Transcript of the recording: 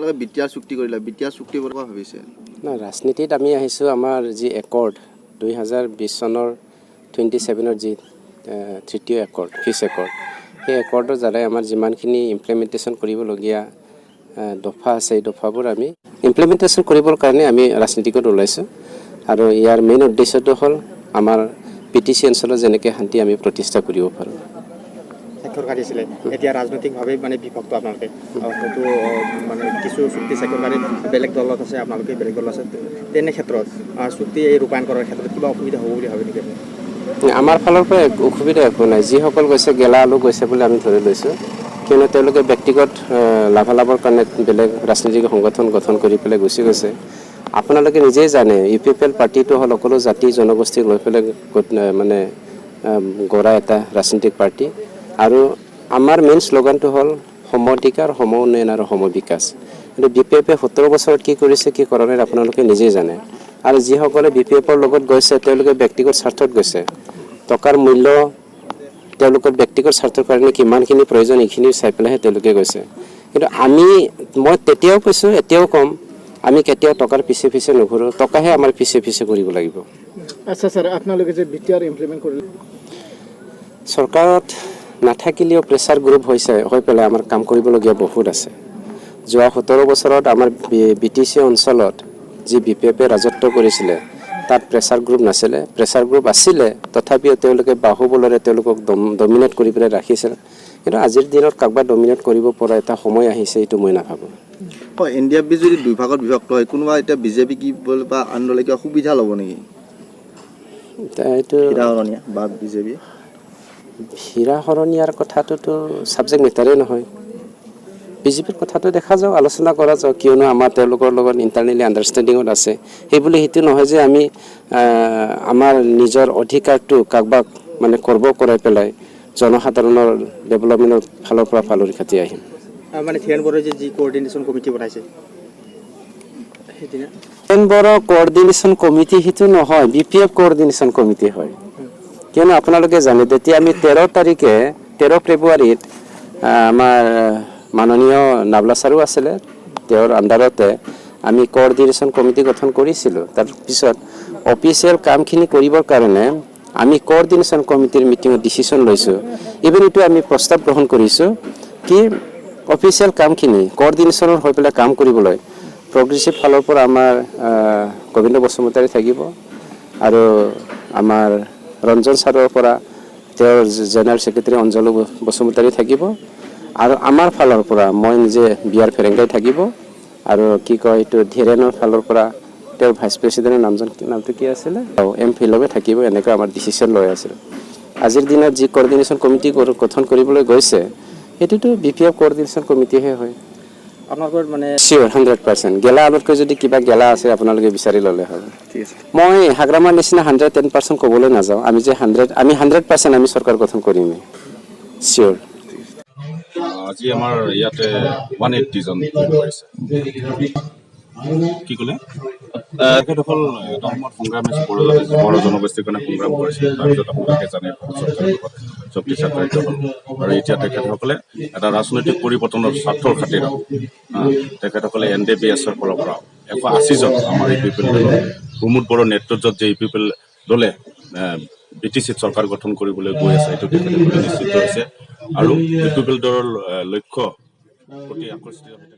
আপোনালোকে বিটিআৰ চুক্তি কৰিলা বিটিআৰ চুক্তি কৰিব ভাবিছে না ৰাজনীতিত আমি আহিছো আমাৰ যি একৰ্ড 2020 চনৰ 27 যি তৃতীয় একৰ্ড ফিছ একৰ্ড সেই একৰ্ডৰ দ্বাৰাই আমাৰ যিমানখিনি ইমপ্লিমেণ্টেশ্যন কৰিবলগীয়া দফা আছে এই দফাবোৰ আমি ইমপ্লিমেণ্টেশ্যন কৰিবৰ কাৰণে আমি ৰাজনীতিকত ওলাইছোঁ আৰু ইয়াৰ মেইন উদ্দেশ্যটো হ'ল আমাৰ পিটিচি অঞ্চলত যেনেকৈ শান্তি আমি প্ৰতিষ্ঠা কৰিব পাৰোঁ স্বাক্ষৰকাৰী আছিলে এতিয়া ৰাজনৈতিকভাৱে মানে বিভক্ত আপোনালোকে হয়তো মানে কিছু চুক্তি স্বাক্ষৰকাৰী বেলেগ দলত আছে আপোনালোকে বেলেগ দল আছে তেনে ক্ষেত্ৰত চুক্তি এই ৰূপায়ণ কৰাৰ ক্ষেত্ৰত কিবা অসুবিধা হ'ব বুলি ভাবে নেকি আমাৰ ফালৰ পৰা অসুবিধা একো নাই যিসকল গৈছে গেলা আলু গৈছে বুলি আমি ধৰি লৈছোঁ কিয়নো তেওঁলোকে ব্যক্তিগত লাভালাভৰ কাৰণে বেলেগ ৰাজনৈতিক সংগঠন গঠন কৰি পেলাই গুচি গৈছে আপোনালোকে নিজেই জানে ইউপিপিএল পাৰ্টিটো হ'ল সকলো জাতি জনগোষ্ঠীক লৈ পেলাই মানে গঢ়া এটা ৰাজনৈতিক পাৰ্টি আৰু আমাৰ মেইন শ্লোগানটো হ'ল সম অধিকাৰ সম উন্নয়ন আৰু সম বিকাশ কিন্তু বিপিএফে 17 বছৰত কি কৰিছে কি কৰা নাই আপোনালোকে নিজেই জানে আৰু যিসকলে বিপিএফৰ লগত গৈছে তেওঁলোকে ব্যক্তিগত স্বাৰ্থত গৈছে টকাৰ মূল্য তেওঁলোকৰ ব্যক্তিগত স্বাৰ্থৰ কাৰণে কিমানখিনি প্ৰয়োজন এইখিনি চাই পেলাইহে তেওঁলোকে গৈছে কিন্তু মই তেতিয়াও কৈছোঁ এতিয়াও ক'ম আমি কেতিয়াও টকাৰ পিছে পিছে নুঘূৰোঁ টকাহে আমাৰ পিছে পিছে কৰিব লাগিব আচ্ছা ছাৰ আপোনালোকে যে বিটিআৰ ইমপ্লিমেণ্ট কৰিলে চৰকাৰত নাথাকিলেও প্ৰেছাৰ গ্ৰুপ হৈ পেলাই আমাৰ কাম কৰিবলগীয়া বহুত আছে যোৱা 17 বছৰত আমাৰ বিটিচি অঞ্চলত যি বিপিএফে ৰাজত্ব কৰিছিলে তাত প্ৰেছাৰ গ্ৰুপ নাছিলে প্ৰেছাৰ গ্ৰুপ আছিলে তথাপিও তেওঁলোকে বাহুবলেৰে তেওঁলোকক ডমিনেট কৰি পেলাই ৰাখিছিল কিন্তু আজিৰ দিনত কাকবা ডমিনেট কৰিব পৰা এটা সময় আহিছে এইটো মই নাভাবোঁ হয় এনডিএফবি যদি দুই ভাগত বিভক্ত হয় কোনোবা এতিয়া বিজেপি কি বা আন্দোলনে কিবা সুবিধা ল'ব নেকি এইটো হিৰাহৰণীয়া বা বিজেপি হিৰাহৰণীয়াৰ কথাটোতো ছাবজেক্ট মেটাৰেই নহয় বিজেপিৰ কথাটো দেখা যাওক আলোচনা কৰা যাওক কিয়নো আমাৰ তেওঁলোকৰ লগত ইণ্টাৰনেলি আণ্ডাৰষ্টেণ্ডিঙত আছে সেইবুলি সেইটো নহয় যে আমি আমাৰ নিজৰ অধিকাৰটো কাকবাক মানে কৰ্ব কৰাই পেলাই জনসাধাৰণৰ ডেভেলপমেণ্টৰ ফালৰ পৰা ফালৰি কাটি আহিম মানে থিয়ান বড়োই যে যি কোঅৰ্ডিনেশ্যন কমিটি বনাইছে থিয়ান বড়ো কোঅৰ্ডিনেশ্যন কমিটি সেইটো নহয় বিপিএফ কোঅৰ্ডিনেশ্যন কমিটি হয় কিয়নো আপোনালোকে জানে তেতিয়া আমি 13 ফেব্ৰুৱাৰীত আমাৰ মাননীয় নাবলা ছাৰো আছিলে তেওঁৰ আণ্ডাৰতে আমি কোঅৰ্ডিনেশ্যন কমিটি গঠন কৰিছিলোঁ তাৰপিছত অফিচিয়েল কামখিনি কৰিবৰ কাৰণে আমি কোঅৰ্ডিনেশ্যন কমিটিৰ মিটিঙত ডিচিশ্যন লৈছোঁ ইভেন এইটো আমি প্ৰস্তাৱ গ্ৰহণ কৰিছোঁ কি অফিচিয়েল কামখিনি কোঅৰ্ডিনেশ্যনৰ হৈ পেলাই কাম কৰিবলৈ প্ৰগ্ৰেছিভ ফালৰ পৰা আমাৰ গোবিন্দ বসুমতাৰী থাকিব আৰু আমাৰ ৰঞ্জন ছাৰৰ পৰা তেওঁৰ জেনেৰেল ছেক্ৰেটাৰী অঞ্জল বসুমতাৰী থাকিব আৰু আমাৰ ফালৰ পৰা মই নিজে বিআৰ ফেৰেংগাই থাকিব আৰু কি কয় এইটো ধীৰেনৰ ফালৰ পৰা তেওঁৰ ভাইচ প্ৰেছিডেণ্টৰ নামটো কি আছিলে এম ফিলবে থাকিব এনেকৈ আমাৰ ডিচিশ্যন লৈ আছিল আজিৰ দিনত যি কোঅৰ্ডিনেশ্যন কমিটি গঠন কৰিবলৈ গৈছে সেইটোতো বিপিএফ কোঅৰ্ডিনেশ্যন কমিটিহে হয় আপোনালোকৰ মানে চিয়'ৰ 100% গেলা আলুতকৈ যদি কিবা গেলা আছে আপোনালোকে বিচাৰি ল'লে হয় ঠিক আছে মই হাগ্ৰামাৰ নিচিনা 110% ক'বলৈ নাযাওঁ আমি যে 100% আমি চৰকাৰ গঠন কৰিমেই চিয়'ৰ আজি আমাৰ ইয়াতে 180 জন কৰিছে কি ক'লে তেখেত হ'ল এটা সময়ত সংগ্ৰামী বড়ো জনগোষ্ঠীৰ কাৰণে সংগ্ৰাম কৰিছিল তাৰপিছত আপোনালোকে জানে শক্তিশালী হ'ল আৰু এতিয়া তেখেতসকলে এটা ৰাজনৈতিক পৰিৱৰ্তনৰ স্বাৰ্থৰ খাতিৰত তেখেতসকলে NDBSৰ ফালৰ পৰা 180 জন আমাৰ ইউপিপিএল দলৰ প্ৰমোদ বড়োৰ নেতৃত্বত যে ইউপিপিএল দলে বিটিচিত চৰকাৰ গঠন কৰিবলৈ গৈ আছে এইটো তেখেতসকলে নিশ্চিত হৈছে আৰু ইউপিপিএল দলৰ লক্ষ্য প্ৰতি আকৰ্ষিত